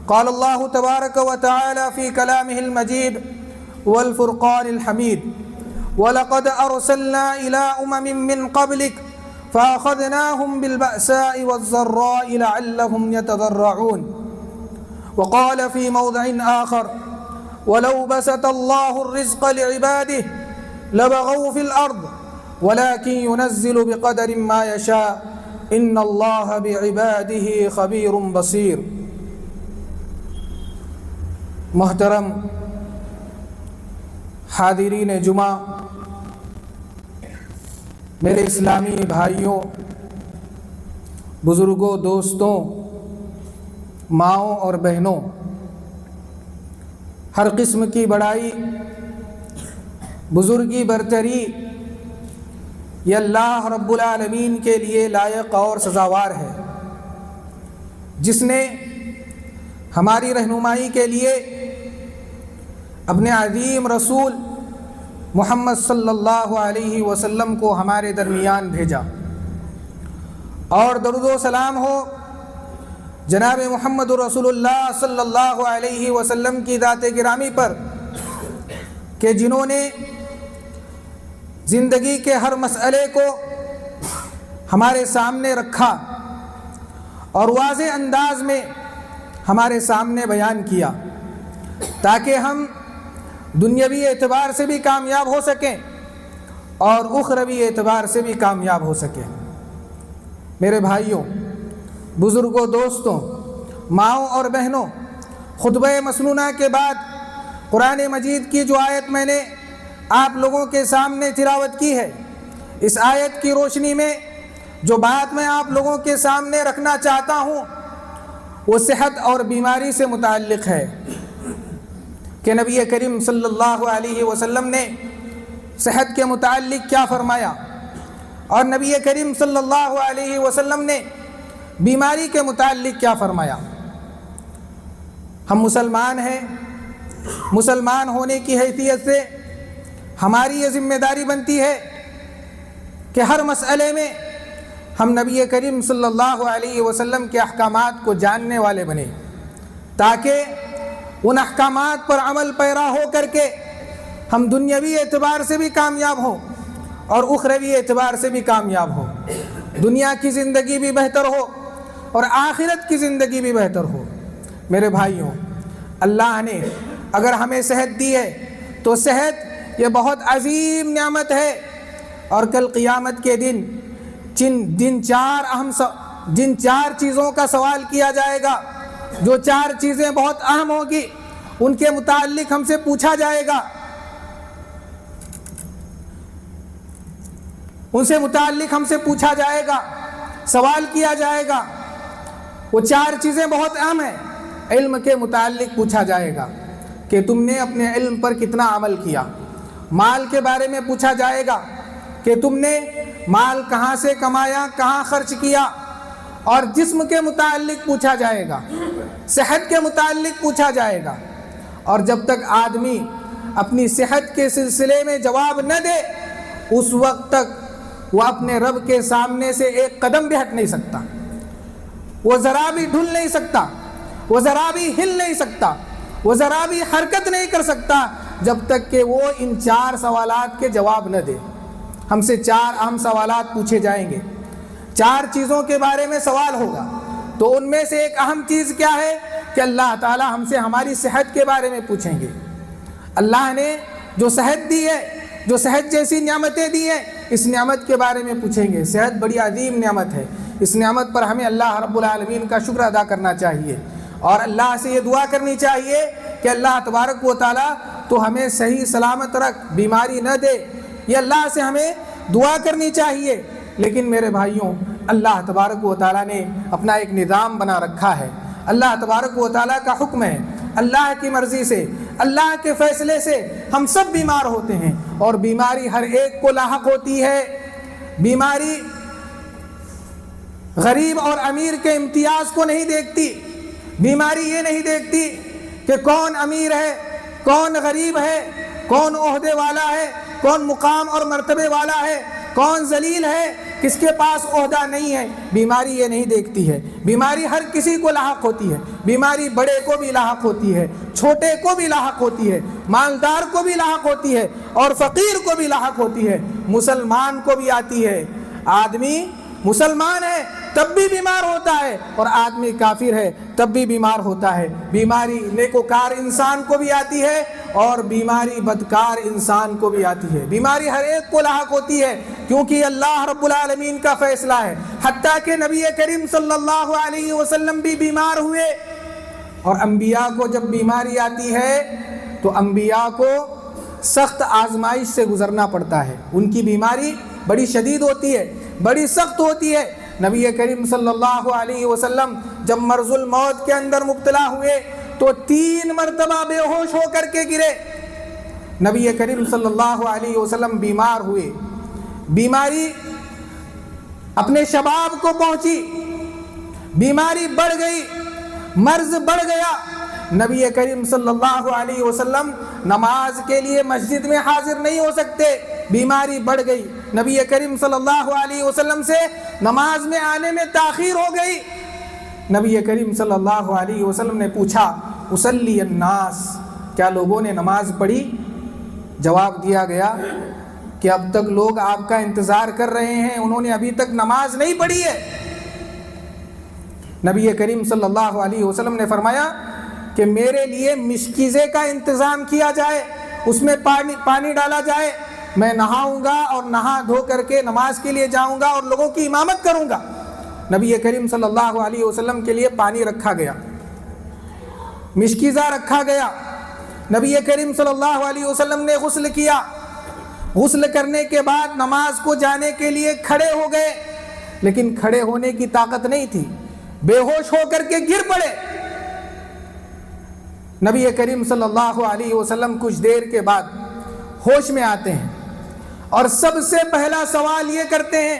قال الله تبارك وتعالى في كلامه المجيد والفرقان الحميد ولقد أرسلنا إلى أمم من قبلك فأخذناهم بالبأساء والضراء لعلهم يتضرعون. وقال في موضع آخر ولو بسط الله الرزق لعباده لبغوا في الأرض ولكن ينزل بقدر ما يشاء إن الله بعباده خبير بصير. محترم حاضرین جمعہ، میرے اسلامی بھائیوں، بزرگوں، دوستوں، ماؤں اور بہنوں، ہر قسم کی بڑائی، بزرگی، برتری یہ اللہ رب العالمین کے لیے لائق اور سزاوار ہے، جس نے ہماری رہنمائی کے لیے اپنے عظیم رسول محمد صلی اللہ علیہ وسلم کو ہمارے درمیان بھیجا، اور درود و سلام ہو جناب محمد رسول اللہ صلی اللہ علیہ وسلم کی ذات گرامی پر کہ جنہوں نے زندگی کے ہر مسئلے کو ہمارے سامنے رکھا اور واضح انداز میں ہمارے سامنے بیان کیا تاکہ ہم دنیاوی اعتبار سے بھی کامیاب ہو سکیں اور اخروی اعتبار سے بھی کامیاب ہو سکیں۔ میرے بھائیوں، بزرگوں، دوستوں، ماؤں اور بہنوں، خطبہ مسنونہ کے بعد قرآن مجید کی جو آیت میں نے آپ لوگوں کے سامنے تلاوت کی ہے، اس آیت کی روشنی میں جو بات میں آپ لوگوں کے سامنے رکھنا چاہتا ہوں وہ صحت اور بیماری سے متعلق ہے کہ نبی کریم صلی اللہ علیہ وسلم نے صحت کے متعلق کیا فرمایا اور نبی کریم صلی اللہ علیہ وسلم نے بیماری کے متعلق کیا فرمایا۔ ہم مسلمان ہیں، مسلمان ہونے کی حیثیت سے ہماری یہ ذمہ داری بنتی ہے کہ ہر مسئلے میں ہم نبی کریم صلی اللہ علیہ وسلم کے احکامات کو جاننے والے بنیں تاکہ ان احکامات پر عمل پیرا ہو کر کے ہم دنیاوی اعتبار سے بھی کامیاب ہوں اور اخروی اعتبار سے بھی کامیاب ہوں، دنیا کی زندگی بھی بہتر ہو اور آخرت کی زندگی بھی بہتر ہو۔ میرے بھائیوں، اللہ نے اگر ہمیں صحت دی ہے تو صحت یہ بہت عظیم نعمت ہے، اور کل قیامت کے دن جن چار چیزوں کا سوال کیا جائے گا، جو چار چیزیں بہت اہم ہوگی، ان کے متعلق ہم سے پوچھا جائے گا، ان سے متعلق ہم سے پوچھا جائے گا، سوال کیا جائے گا۔ وہ چار چیزیں بہت اہم ہیں۔ علم کے متعلق پوچھا جائے گا کہ تم نے اپنے علم پر کتنا عمل کیا۔ مال کے بارے میں پوچھا جائے گا کہ تم نے مال کہاں سے کمایا، کہاں خرچ کیا۔ اور جسم کے متعلق پوچھا جائے گا، صحت کے متعلق پوچھا جائے گا، اور جب تک آدمی اپنی صحت کے سلسلے میں جواب نہ دے اس وقت تک وہ اپنے رب کے سامنے سے ایک قدم بھی ہٹ نہیں سکتا، وہ ذرا بھی ڈھل نہیں سکتا، وہ ذرا بھی ہل نہیں سکتا، وہ ذرا بھی حرکت نہیں کر سکتا جب تک کہ وہ ان چار سوالات کے جواب نہ دے۔ ہم سے چار اہم سوالات پوچھے جائیں گے، چار چیزوں کے بارے میں سوال ہوگا، تو ان میں سے ایک اہم چیز کیا ہے کہ اللہ تعالی ہم سے ہماری صحت کے بارے میں پوچھیں گے۔ اللہ نے جو صحت دی ہے، جو صحت جیسی نعمتیں دی ہیں، اس نعمت کے بارے میں پوچھیں گے۔ صحت بڑی عظیم نعمت ہے، اس نعمت پر ہمیں اللہ رب العالمین کا شکر ادا کرنا چاہیے، اور اللہ سے یہ دعا کرنی چاہیے کہ اللہ تبارک و تعالی تو ہمیں صحیح سلامت رکھ، بیماری نہ دے، یہ اللہ سے ہمیں دعا کرنی چاہیے۔ لیکن میرے بھائیوں، اللہ تبارک و تعالیٰ نے اپنا ایک نظام بنا رکھا ہے، اللہ تبارک و تعالیٰ کا حکم ہے، اللہ کی مرضی سے، اللہ کے فیصلے سے ہم سب بیمار ہوتے ہیں، اور بیماری ہر ایک کو لاحق ہوتی ہے۔ بیماری غریب اور امیر کے امتیاز کو نہیں دیکھتی، بیماری یہ نہیں دیکھتی کہ کون امیر ہے، کون غریب ہے، کون عہدے والا ہے، کون مقام اور مرتبے والا ہے، کون ذلیل ہے، کس کے پاس عہدہ نہیں ہے، بیماری یہ نہیں دیکھتی ہے۔ بیماری ہر کسی کو لاحق ہوتی ہے، بیماری بڑے کو بھی لاحق ہوتی ہے، چھوٹے کو بھی لاحق ہوتی ہے، مالدار کو بھی لاحق ہوتی ہے اور فقیر کو بھی لاحق ہوتی ہے، مسلمان کو بھی آتی ہے۔ آدمی مسلمان ہے تب بھی بیمار ہوتا ہے اور آدمی کافر ہے تب بھی بیمار ہوتا ہے۔ بیماری نیکوکار انسان کو بھی آتی ہے اور بیماری بدکار انسان کو بھی آتی ہے۔ بیماری ہر ایک کو لاحق ہوتی ہے کیونکہ اللہ رب العالمین کا فیصلہ ہے۔ حتیٰ کہ نبی کریم صلی اللہ علیہ وسلم بھی بیمار ہوئے، اور انبیاء کو جب بیماری آتی ہے تو انبیاء کو سخت آزمائش سے گزرنا پڑتا ہے۔ ان کی بیماری بڑی شدید ہوتی ہے، بڑی سخت ہوتی ہے۔ نبی کریم صلی اللہ علیہ وسلم جب مرض الموت کے اندر مبتلا ہوئے تو 3 مرتبہ بے ہوش ہو کر کے گرے۔ نبی کریم صلی اللہ علیہ وسلم بیمار ہوئے، بیماری اپنے شباب کو پہنچی، بیماری بڑھ گئی، مرض بڑھ گیا۔ نبی کریم صلی اللہ علیہ وسلم نماز کے لیے مسجد میں حاضر نہیں ہو سکتے، بیماری بڑھ گئی۔ نبی کریم صلی اللہ علیہ وسلم سے نماز میں آنے میں تاخیر ہو گئی۔ نبی کریم صلی اللہ علیہ وسلم نے پوچھا اصلی الناس، کیا لوگوں نے نماز پڑھی؟ جواب دیا گیا کہ اب تک لوگ آپ کا انتظار کر رہے ہیں، انہوں نے ابھی تک نماز نہیں پڑھی ہے۔ نبی کریم صلی اللہ علیہ وسلم نے فرمایا کہ میرے لیے مشکیزے کا انتظام کیا جائے، اس میں پانی ڈالا جائے، میں نہاؤں گا اور نہا دھو کر کے نماز کے لیے جاؤں گا اور لوگوں کی امامت کروں گا۔ نبی کریم صلی اللہ علیہ وسلم کے لیے پانی رکھا گیا، مشکیزہ رکھا گیا۔ نبی کریم صلی اللہ علیہ وسلم نے غسل کیا، غسل کرنے کے بعد نماز کو جانے کے لیے کھڑے ہو گئے، لیکن کھڑے ہونے کی طاقت نہیں تھی، بے ہوش ہو کر کے گر پڑے۔ نبی کریم صلی اللہ علیہ وسلم کچھ دیر کے بعد ہوش میں آتے ہیں اور سب سے پہلا سوال یہ کرتے ہیں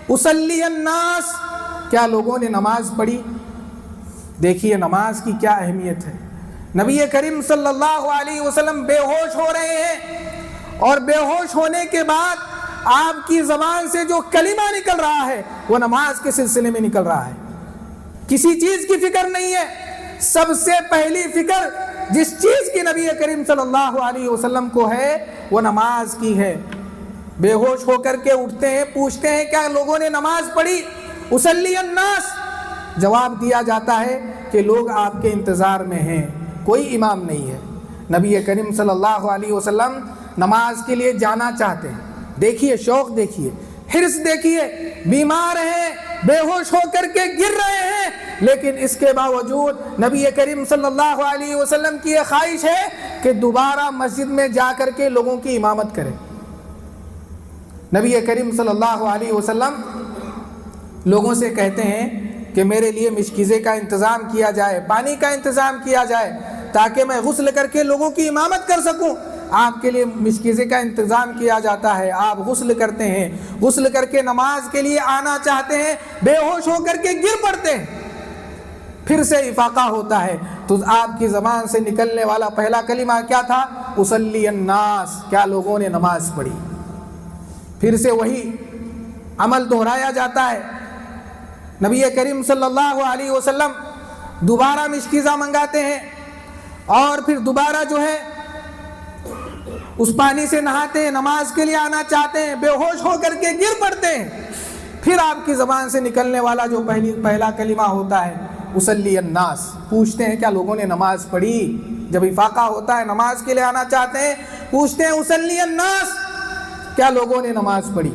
اصلی الناس، کیا لوگوں نے نماز پڑھی؟ دیکھیے نماز کی کیا اہمیت ہے۔ نبی کریم صلی اللہ علیہ وسلم بے ہوش ہو رہے ہیں اور بے ہوش ہونے کے بعد آپ کی زبان سے جو کلمہ نکل رہا ہے وہ نماز کے سلسلے میں نکل رہا ہے، کسی چیز کی فکر نہیں ہے۔ سب سے پہلی فکر جس چیز کی نبی کریم صلی اللہ علیہ وسلم کو ہے وہ نماز کی ہے۔ بے ہوش ہو کر کے اٹھتے ہیں، پوچھتے ہیں کیا لوگوں نے نماز پڑھی؟ اصلی الناس، جواب دیا جاتا ہے کہ لوگ آپ کے انتظار میں ہیں، کوئی امام نہیں ہے۔ نبی کریم صلی اللہ علیہ وسلم نماز کے لیے جانا چاہتے ہیں، دیکھیے شوق، دیکھیے حرص، دیکھیے بیمار ہیں، بے ہوش ہو کر کے گر رہے ہیں، لیکن اس کے باوجود نبی کریم صلی اللہ علیہ وسلم کی یہ خواہش ہے کہ دوبارہ مسجد میں جا کر کے لوگوں کی امامت کریں۔ نبی کریم صلی اللہ علیہ وسلم لوگوں سے کہتے ہیں کہ میرے لیے مشکیزے کا انتظام کیا جائے، پانی کا انتظام کیا جائے تاکہ میں غسل کر کے لوگوں کی امامت کر سکوں۔ آپ کے لیے مشکیزے کا انتظام کیا جاتا ہے، آپ غسل کرتے ہیں، غسل کر کے نماز کے لیے آنا چاہتے ہیں، بے ہوش ہو کر کے گر پڑتے ہیں، پھر سے افاقہ ہوتا ہے تو آپ کی زبان سے نکلنے والا پہلا کلمہ کیا تھا؟ اصلی الناس، کیا لوگوں نے نماز پڑھی؟ پھر سے وہی عمل دہرایا جاتا ہے۔ نبی کریم صلی اللہ علیہ وسلم دوبارہ مشکیزہ منگاتے ہیں اور پھر دوبارہ جو ہے اس پانی سے نہاتے ہیں، نماز کے لیے آنا چاہتے ہیں، بے ہوش ہو کر کے گر پڑتے ہیں، پھر آپ کی زبان سے نکلنے والا جو پہلا کلمہ ہوتا ہے اصلی الناس، پوچھتے ہیں کیا لوگوں نے نماز پڑھی؟ جب افاقہ ہوتا ہے، نماز کے لیے آنا چاہتے ہیں، پوچھتے ہیں اصلی الناس، کیا لوگوں نے نماز پڑھی؟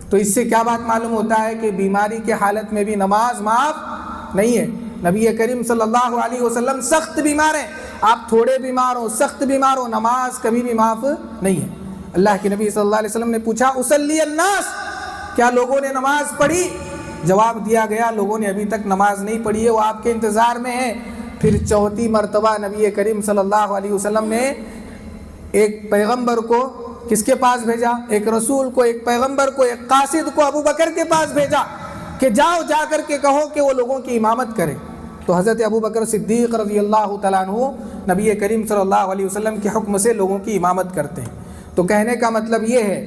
تو اس سے کیا بات معلوم ہوتا ہے کہ بیماری کے حالت میں بھی نماز معاف نہیں ہے۔ نبی کریم صلی اللہ علیہ وسلم سخت بیمار ہیں، آپ تھوڑے بیمار ہو، سخت بیمار ہو، نماز کبھی بھی معاف نہیں ہے۔ اللہ کے نبی صلی اللہ علیہ وسلم نے پوچھا اصلی الناس، کیا لوگوں نے نماز پڑھی؟ جواب دیا گیا لوگوں نے ابھی تک نماز نہیں پڑھی ہے، وہ آپ کے انتظار میں ہیں۔ پھر چوتھی مرتبہ نبی کریم صلی اللہ علیہ وسلم نے ایک پیغمبر کو کس کے پاس بھیجا؟ ایک رسول کو، ایک پیغمبر کو، ایک قاصد کو ابو بکر کے پاس بھیجا کہ جاؤ، جا کر کے کہو کہ وہ لوگوں کی امامت کرے۔ تو حضرت ابو بکر صدیق رضی اللہ تعالیٰ عنہ نبی کریم صلی اللہ علیہ وسلم کے حکم سے لوگوں کی امامت کرتے ہیں۔ تو کہنے کا مطلب یہ ہے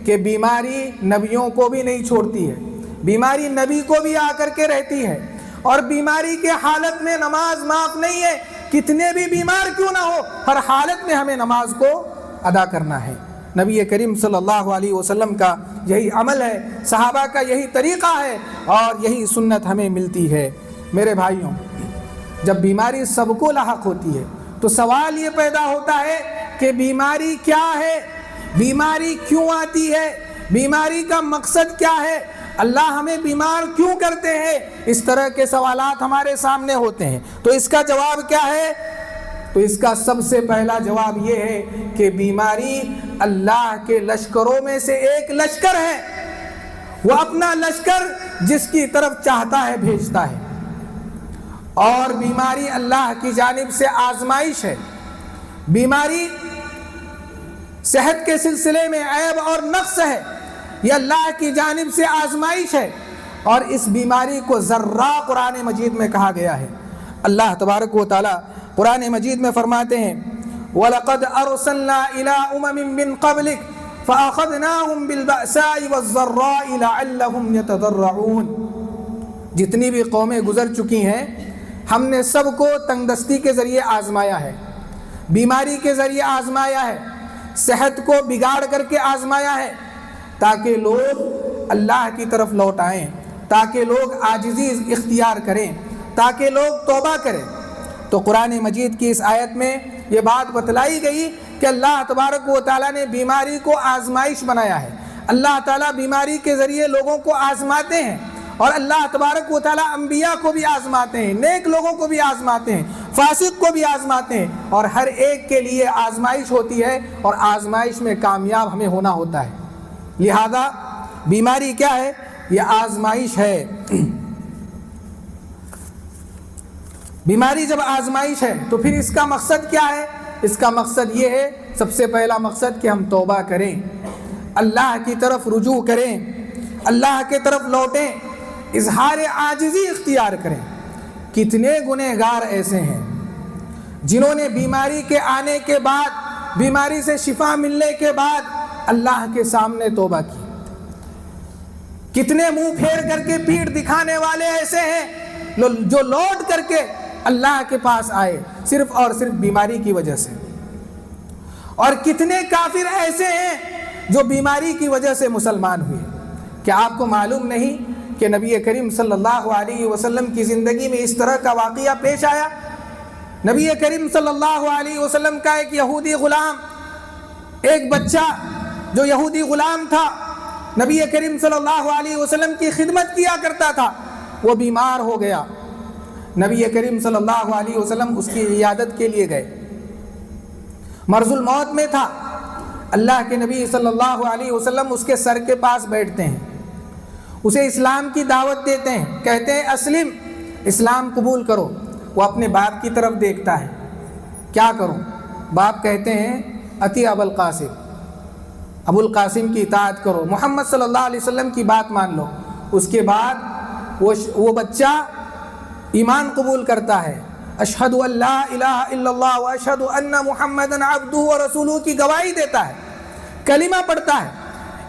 کہ بیماری نبیوں کو بھی نہیں چھوڑتی ہے، بیماری نبی کو بھی آ کر کے رہتی ہے، اور بیماری کے حالت میں نماز معاف نہیں ہے، کتنے بھی بیمار کیوں نہ ہو، ہر حالت میں ہمیں نماز کو ادا کرنا ہے۔ نبی کریم صلی اللہ علیہ وسلم کا یہی عمل ہے، صحابہ کا یہی طریقہ ہے، اور یہی سنت ہمیں ملتی ہے۔ میرے بھائیوں، جب بیماری سب کو لاحق ہوتی ہے تو سوال یہ پیدا ہوتا ہے کہ بیماری کیا ہے، بیماری کیوں آتی ہے، بیماری کا مقصد کیا ہے، اللہ ہمیں بیمار کیوں کرتے ہیں؟ اس طرح کے سوالات ہمارے سامنے ہوتے ہیں۔ تو اس کا جواب کیا ہے؟ تو اس کا سب سے پہلا جواب یہ ہے کہ بیماری اللہ کے لشکروں میں سے ایک لشکر ہے، وہ اپنا لشکر جس کی طرف چاہتا ہے بھیجتا ہے، اور بیماری اللہ کی جانب سے آزمائش ہے۔ بیماری صحت کے سلسلے میں عیب اور نقص ہے، یہ اللہ کی جانب سے آزمائش ہے، اور اس بیماری کو ذرہ قرآن مجید میں کہا گیا ہے۔ اللہ تبارک و تعالی قرآن مجید میں فرماتے ہیں وَلَقَدْ أَرْسَلْنَا إِلَىٰ أُمَمٍ مِّن قَبْلِكَ فَأَخَذْنَاهُمْ بِالْبَأْسَاءِ وَالضَّرَّاءِ لَعَلَّهُمْ يَتَضَرَّعُونَ۔ جتنی بھی قومیں گزر چکی ہیں ہم نے سب کو تنگدستی کے ذریعے آزمایا ہے، بیماری کے ذریعے آزمایا ہے، صحت کو بگاڑ کر کے آزمایا ہے، تاکہ لوگ اللہ کی طرف لوٹ آئیں، تاکہ لوگ عاجزی اختیار کریں، تاکہ لوگ توبہ کریں۔ تو قرآن مجید کی اس آیت میں یہ بات بتلائی گئی کہ اللہ تبارک و تعالیٰ نے بیماری کو آزمائش بنایا ہے، اللہ تعالیٰ بیماری کے ذریعے لوگوں کو آزماتے ہیں، اور اللہ تبارک و تعالیٰ انبیاء کو بھی آزماتے ہیں، نیک لوگوں کو بھی آزماتے ہیں، فاسق کو بھی آزماتے ہیں، اور ہر ایک کے لیے آزمائش ہوتی ہے، اور آزمائش میں کامیاب ہمیں ہونا ہوتا ہے۔ لہذا بیماری کیا ہے؟ یہ آزمائش ہے۔ بیماری جب آزمائش ہے تو پھر اس کا مقصد کیا ہے؟ اس کا مقصد یہ ہے، سب سے پہلا مقصد کہ ہم توبہ کریں، اللہ کی طرف رجوع کریں، اللہ کی طرف لوٹیں، اظہار عاجزی اختیار کریں۔ کتنے گنہگار ایسے ہیں جنہوں نے بیماری کے آنے کے بعد، بیماری سے شفا ملنے کے بعد اللہ کے سامنے توبہ کی۔ کتنے منہ پھیر کر کے پیٹھ دکھانے والے ایسے ہیں جو لوٹ کر کے اللہ کے پاس آئے صرف اور صرف بیماری کی وجہ سے، اور کتنے کافر ایسے ہیں جو بیماری کی وجہ سے مسلمان ہوئے۔ کیا آپ کو معلوم نہیں کہ نبی کریم صلی اللہ علیہ وسلم کی زندگی میں اس طرح کا واقعہ پیش آیا؟ نبی کریم صلی اللہ علیہ وسلم کا ایک یہودی غلام، ایک بچہ جو یہودی غلام تھا، نبی کریم صلی اللہ علیہ وسلم کی خدمت کیا کرتا تھا، وہ بیمار ہو گیا۔ نبی کریم صلی اللہ علیہ وسلم اس کی عیادت کے لیے گئے، مرض الموت میں تھا۔ اللہ کے نبی صلی اللہ علیہ وسلم اس کے سر کے پاس بیٹھتے ہیں، اسے اسلام کی دعوت دیتے ہیں، کہتے ہیں اسلم، اسلام قبول کرو۔ وہ اپنے باپ کی طرف دیکھتا ہے، کیا کروں؟ باپ کہتے ہیں اتی ابو القاسم، ابو القاسم کی اطاعت کرو، محمد صلی اللہ علیہ وسلم کی بات مان لو۔ اس کے بعد وہ بچہ ایمان قبول کرتا ہے، اشہد ان لا الہ الا اللہ و اشہد ان محمدًا عبدہ و رسولہ کی گواہی دیتا ہے، کلمہ پڑھتا ہے،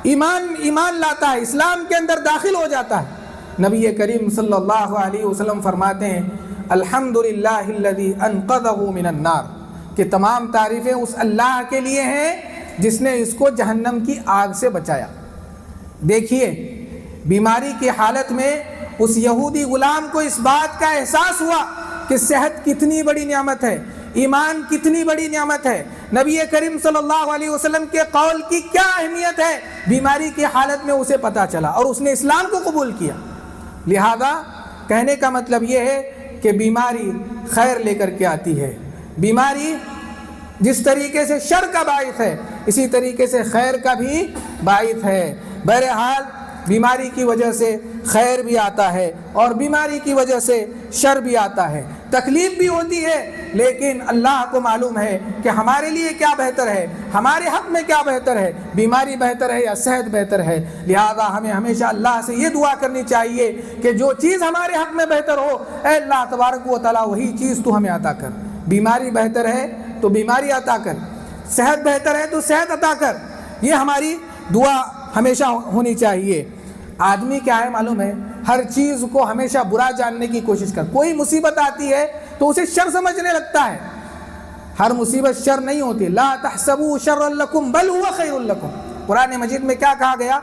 ایمان لاتا ہے، اسلام کے اندر داخل ہو جاتا ہے۔ نبی کریم صلی اللہ علیہ وسلم فرماتے ہیں الحمدللہ الذی انقذہ من النار، کہ تمام تعریفیں اس اللہ کے لیے ہیں جس نے اس کو جہنم کی آگ سے بچایا۔ دیکھیے، بیماری کی حالت میں اس یہودی غلام کو اس بات کا احساس ہوا کہ صحت کتنی بڑی نعمت ہے، ایمان کتنی بڑی نعمت ہے، نبی کریم صلی اللہ علیہ وسلم کے قول کی کیا اہمیت ہے، بیماری کی حالت میں اسے پتہ چلا اور اس نے اسلام کو قبول کیا۔ لہذا کہنے کا مطلب یہ ہے کہ بیماری خیر لے کر کے آتی ہے۔ بیماری جس طریقے سے شر کا باعث ہے اسی طریقے سے خیر کا بھی باعث ہے۔ بہرحال بیماری کی وجہ سے خیر بھی آتا ہے اور بیماری کی وجہ سے شر بھی آتا ہے، تکلیف بھی ہوتی ہے، لیکن اللہ کو معلوم ہے کہ ہمارے لیے کیا بہتر ہے، ہمارے حق میں کیا بہتر ہے، بیماری بہتر ہے یا صحت بہتر ہے۔ لہذا ہمیں ہمیشہ اللہ سے یہ دعا کرنی چاہیے کہ جو چیز ہمارے حق میں بہتر ہو، اے اللہ تبارک و تعالیٰ وہی چیز تو ہمیں عطا کر۔ بیماری بہتر ہے تو بیماری عطا کر، صحت بہتر ہے تو صحت عطا کر۔ یہ ہماری دعا ہمیشہ ہونی چاہیے۔ آدمی کیا ہے معلوم ہے، ہر چیز کو ہمیشہ برا جاننے کی کوشش کر، کوئی مصیبت آتی ہے تو اسے شر سمجھنے لگتا ہے۔ ہر مصیبت شر نہیں ہوتی، لا تحسبوا شرا لکم بل هو خیر لکم۔ قرآن مجید میں کیا کہا گیا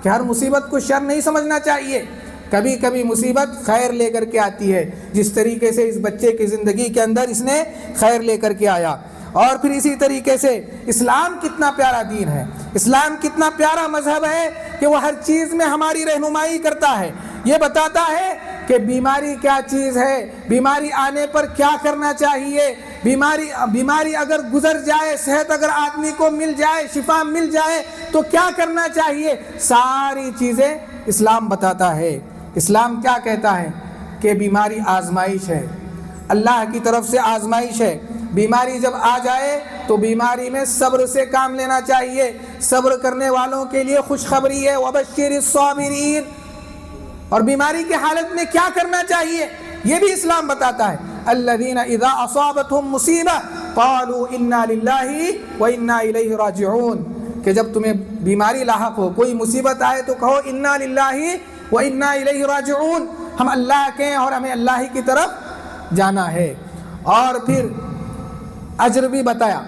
کہ ہر مصیبت کو شر نہیں سمجھنا چاہیے، کبھی کبھی مصیبت خیر لے کر کے آتی ہے، جس طریقے سے اس بچے کی زندگی کے اندر اس نے خیر لے کر کے آیا۔ اور پھر اسی طریقے سے اسلام کتنا پیارا دین ہے، اسلام کتنا پیارا مذہب ہے کہ وہ ہر چیز میں ہماری رہنمائی کرتا ہے، یہ بتاتا ہے کہ بیماری کیا چیز ہے، بیماری آنے پر کیا کرنا چاہیے، بیماری اگر گزر جائے، صحت اگر آدمی کو مل جائے، شفا مل جائے تو کیا کرنا چاہیے، ساری چیزیں اسلام بتاتا ہے۔ اسلام کیا کہتا ہے کہ بیماری آزمائش ہے، اللہ کی طرف سے آزمائش ہے۔ بیماری جب آ جائے تو بیماری میں صبر سے کام لینا چاہیے، صبر کرنے والوں کے لیے خوشخبری ہے، وبشر الصابرین۔ اور بیماری کی حالت میں کیا کرنا چاہیے یہ بھی اسلام بتاتا ہے۔ الذین اذا اصابتهم مصیبہ قالوا انا للہ وانا الیہ راجعون، کہ جب تمہیں بیماری لاحق ہو، کوئی مصیبت آئے تو کہو انا للہ وانا الیہ راجعون، ہم اللہ کے ہیں اور ہمیں اللہ ہی کی طرف جانا ہے۔ اور پھر اجر بھی بتایا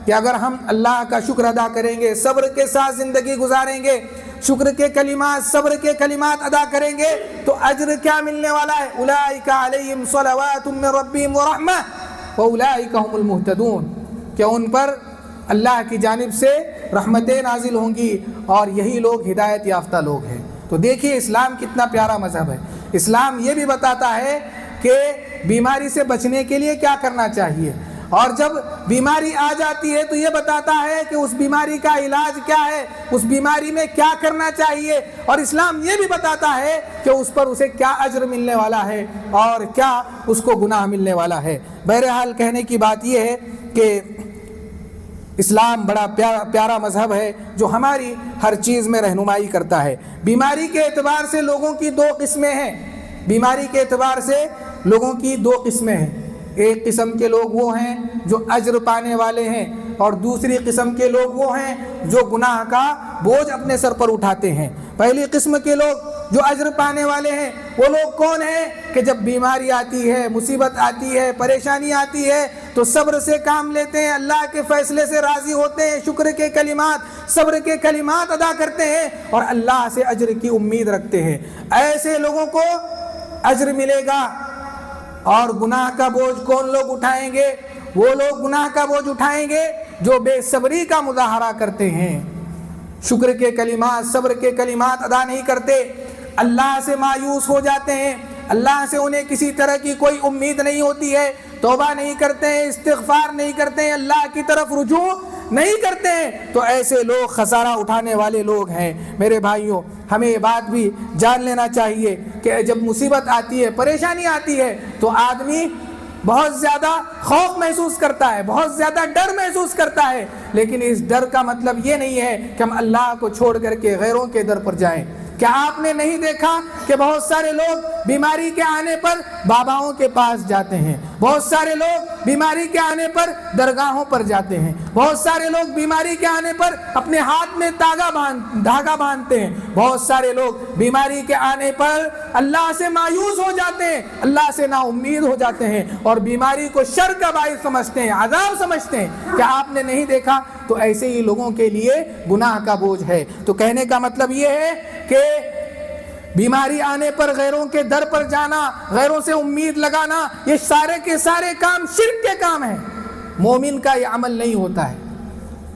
کہ اگر ہم اللہ کا شکر ادا کریں گے، صبر کے ساتھ زندگی گزاریں گے، شکر کے کلمات، صبر کے کلمات ادا کریں گے تو اجر کیا ملنے والا ہے، اولئک علیہم صلوات من ربہم ورحمہ واولئک هم المہتدون، کہ ان پر اللہ کی جانب سے رحمتیں نازل ہوں گی اور یہی لوگ ہدایت یافتہ لوگ ہیں۔ تو دیکھیے اسلام کتنا پیارا مذہب ہے۔ اسلام یہ بھی بتاتا ہے کہ بیماری سے بچنے کے لیے کیا کرنا چاہیے، اور جب بیماری آ جاتی ہے تو یہ بتاتا ہے کہ اس بیماری کا علاج کیا ہے، اس بیماری میں کیا کرنا چاہیے، اور اسلام یہ بھی بتاتا ہے کہ اس پر اسے کیا اجر ملنے والا ہے اور کیا اس کو گناہ ملنے والا ہے۔ بہرحال کہنے کی بات یہ ہے کہ اسلام بڑا پیارا مذہب ہے جو ہماری ہر چیز میں رہنمائی کرتا ہے۔ بیماری کے اعتبار سے لوگوں کی دو قسمیں ہیں، بیماری کے اعتبار سے لوگوں کی دو قسمیں ہیں۔ ایک قسم کے لوگ وہ ہیں جو اجر پانے والے ہیں، اور دوسری قسم کے لوگ وہ ہیں جو گناہ کا بوجھ اپنے سر پر اٹھاتے ہیں۔ پہلی قسم کے لوگ جو اجر پانے والے ہیں وہ لوگ کون ہیں کہ جب بیماری آتی ہے، مصیبت آتی ہے، پریشانی آتی ہے تو صبر سے کام لیتے ہیں، اللہ کے فیصلے سے راضی ہوتے ہیں، شکر کے کلمات، صبر کے کلمات ادا کرتے ہیں اور اللہ سے اجر کی امید رکھتے ہیں۔ ایسے لوگوں کو اجر ملے گا۔ اور گناہ کا بوجھ کون لوگ اٹھائیں گے؟ وہ لوگ گناہ کا بوجھ اٹھائیں گے جو بے صبری کا مظاہرہ کرتے ہیں، شکر کے کلمات، صبر کے کلمات ادا نہیں کرتے، اللہ سے مایوس ہو جاتے ہیں، اللہ سے انہیں کسی طرح کی کوئی امید نہیں ہوتی ہے، توبہ نہیں کرتے ہیں، استغفار نہیں کرتے ہیں، اللہ کی طرف رجوع نہیں کرتے ہیں، تو ایسے لوگ خسارہ اٹھانے والے لوگ ہیں۔ میرے بھائیوں، ہمیں یہ بات بھی جان لینا چاہیے کہ جب مصیبت آتی ہے، پریشانی آتی ہے تو آدمی بہت زیادہ خوف محسوس کرتا ہے، بہت زیادہ ڈر محسوس کرتا ہے، لیکن اس ڈر کا مطلب یہ نہیں ہے کہ ہم اللہ کو چھوڑ کر کے غیروں کے در پر جائیں۔ کیا آپ نے نہیں دیکھا کہ بہت سارے لوگ بیماری کے آنے پر باباؤں کے پاس جاتے ہیں، بہت سارے لوگ بیماری کے آنے پر درگاہوں پر جاتے ہیں، بہت سارے لوگ بیماری کے آنے پر اپنے ہاتھ میں دھاگا باندھتے ہیں، بہت سارے لوگ بیماری کے آنے پر اللہ سے مایوس ہو جاتے ہیں، اللہ سے نا امید ہو جاتے ہیں اور بیماری کو شر کا باعث سمجھتے ہیں، عذاب سمجھتے ہیں۔ کیا آپ نے نہیں دیکھا؟ تو ایسے ہی لوگوں کے لیے گناہ کا بوجھ ہے۔ تو کہنے کا مطلب یہ ہے کہ بیماری آنے پر غیروں کے در پر جانا، غیروں سے امید لگانا، یہ سارے کے سارے کام شرک کے کام ہیں۔ مومن کا یہ عمل نہیں ہوتا ہے،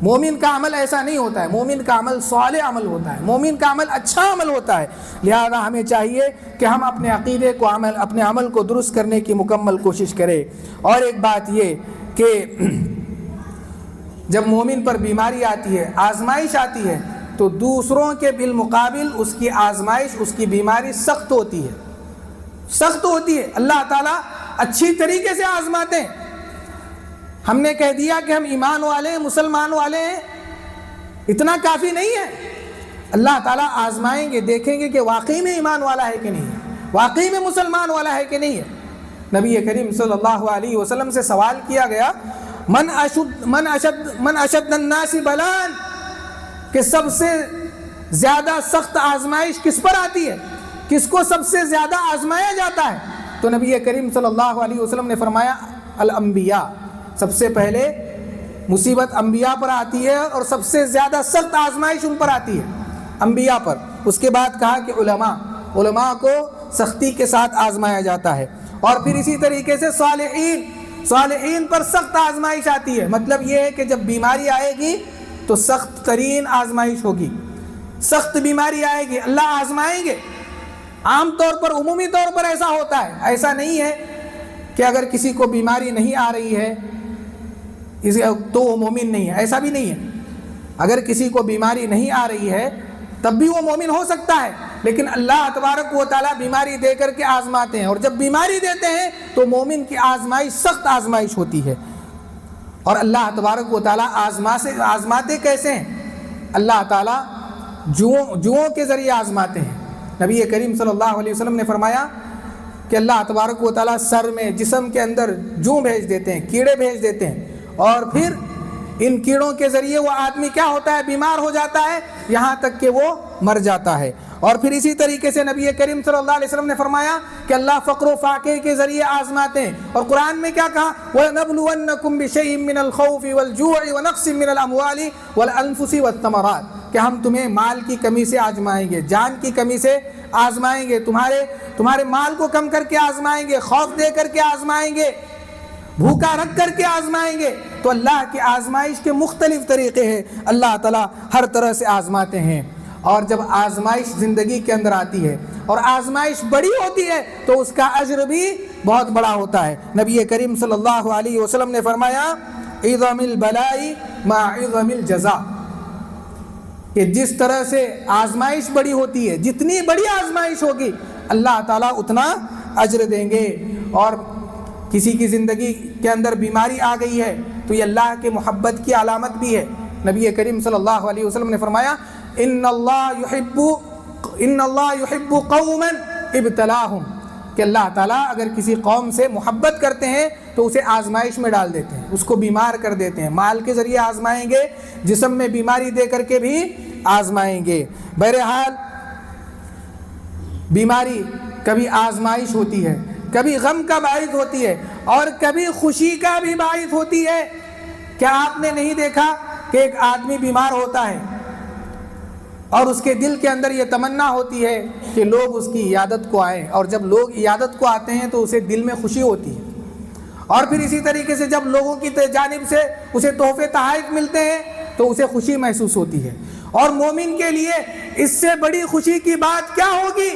مومن کا عمل ایسا نہیں ہوتا ہے، مومن کا عمل صالح عمل ہوتا ہے، مومن کا عمل اچھا عمل ہوتا ہے۔ لہذا ہمیں چاہیے کہ ہم اپنے عقیدے کو اپنے عمل کو درست کرنے کی مکمل کوشش کریں۔ اور ایک بات یہ کہ جب مومن پر بیماری آتی ہے، آزمائش آتی ہے، تو دوسروں کے بالمقابل اس کی آزمائش، اس کی بیماری سخت ہوتی ہے، سخت ہوتی ہے۔ اللہ تعالیٰ اچھی طریقے سے آزماتے ہیں۔ ہم نے کہہ دیا کہ ہم ایمان والے ہیں، مسلمان والے ہیں، اتنا کافی نہیں ہے۔ اللہ تعالیٰ آزمائیں گے، دیکھیں گے کہ واقعی میں ایمان والا ہے کہ نہیں ہے، واقعی میں مسلمان والا ہے کہ نہیں ہے۔ نبی کریم صلی اللہ علیہ وسلم سے سوال کیا گیا، من اشد الناس بلاء، کہ سب سے زیادہ سخت آزمائش کس پر آتی ہے؟ کس کو سب سے زیادہ آزمایا جاتا ہے؟ تو نبی کریم صلی اللہ علیہ وسلم نے فرمایا الانبیاء، سب سے پہلے مصیبت انبیاء پر آتی ہے اور سب سے زیادہ سخت آزمائش ان پر آتی ہے، انبیاء پر۔ اس کے بعد کہا کہ علماء کو سختی کے ساتھ آزمایا جاتا ہے، اور پھر اسی طریقے سے صالحین پر سخت آزمائش آتی ہے۔ مطلب یہ ہے کہ جب بیماری آئے گی تو سخت ترین آزمائش ہوگی، سخت بیماری آئے گی، اللہ آزمائیں گے۔ عام طور پر، عمومی طور پر ایسا ہوتا ہے، ایسا نہیں ہے کہ اگر کسی کو بیماری نہیں آ رہی ہے تو وہ مومن نہیں ہے، ایسا بھی نہیں ہے۔ اگر کسی کو بیماری نہیں آ رہی ہے تب بھی وہ مومن ہو سکتا ہے، لیکن اللہ تبارک و تعالیٰ بیماری دے کر کے آزماتے ہیں، اور جب بیماری دیتے ہیں تو مومن کی آزمائش سخت آزمائش ہوتی ہے۔ اور اللہ تبارک و تعالیٰ آزماتے کیسے ہیں؟ اللہ تعالیٰ جوؤں کے ذریعے آزماتے ہیں۔ نبی کریم صلی اللہ علیہ وسلم نے فرمایا کہ اللہ تبارک و تعالیٰ سر میں، جسم کے اندر جوں بھیج دیتے ہیں، کیڑے بھیج دیتے ہیں، اور پھر ان کیڑوں کے ذریعے وہ آدمی کیا ہوتا ہے؟ بیمار ہو جاتا ہے، یہاں تک کہ وہ مر جاتا ہے۔ اور پھر اسی طریقے سے نبی کریم صلی اللہ علیہ وسلم نے فرمایا کہ اللہ فقر و فاقے کے ذریعے آزماتے ہیں، اور قرآن میں کیا کہا؟ وَلَنَبْلُوَنَّكُمْ بِشَيْءٍ مِّنَ الْخَوْفِ وَالْجُوعِ وَنَقْصٍ مِّنَ الْأَمْوَالِ وَالْأَنفُسِ وَالثَّمَرَاتِ، کہ ہم تمہیں مال کی کمی سے آزمائیں گے، جان کی کمی سے آزمائیں گے، تمہارے مال کو کم کر کے آزمائیں گے، خوف دے کر کے آزمائیں گے، بھوکا رکھ کر کے آزمائیں گے۔ تو اللہ کی آزمائش کے مختلف طریقے ہیں، اللہ تعالیٰ ہر طرح سے آزماتے ہیں۔ اور جب آزمائش زندگی کے اندر آتی ہے اور آزمائش بڑی ہوتی ہے تو اس کا اجر بھی بہت بڑا ہوتا ہے۔ نبی کریم صلی اللہ علیہ وسلم نے فرمایا عظم البلاء مع عظم الجزاء، کہ جس طرح سے آزمائش بڑی ہوتی ہے، جتنی بڑی آزمائش ہوگی اللہ تعالیٰ اتنا اجر دیں گے۔ اور کسی کی زندگی کے اندر بیماری آ گئی ہے تو یہ اللہ کے محبت کی علامت بھی ہے۔ نبی کریم صلی اللہ علیہ وسلم نے فرمایا ان اللہ یحب قوما ابتلاہم، کہ اللہ تعالیٰ اگر کسی قوم سے محبت کرتے ہیں تو اسے آزمائش میں ڈال دیتے ہیں، اس کو بیمار کر دیتے ہیں، مال کے ذریعے آزمائیں گے، جسم میں بیماری دے کر کے بھی آزمائیں گے۔ بہرحال بیماری کبھی آزمائش ہوتی ہے، کبھی غم کا باعث ہوتی ہے، اور کبھی خوشی کا بھی باعث ہوتی ہے۔ کیا آپ نے نہیں دیکھا کہ ایک آدمی بیمار ہوتا ہے اور اس کے دل کے اندر یہ تمنا ہوتی ہے کہ لوگ اس کی عیادت کو آئیں، اور جب لوگ عیادت کو آتے ہیں تو اسے دل میں خوشی ہوتی ہے، اور پھر اسی طریقے سے جب لوگوں کی جانب سے اسے تحفے تحائف ملتے ہیں تو اسے خوشی محسوس ہوتی ہے۔ اور مومن کے لیے اس سے بڑی خوشی کی بات کیا ہوگی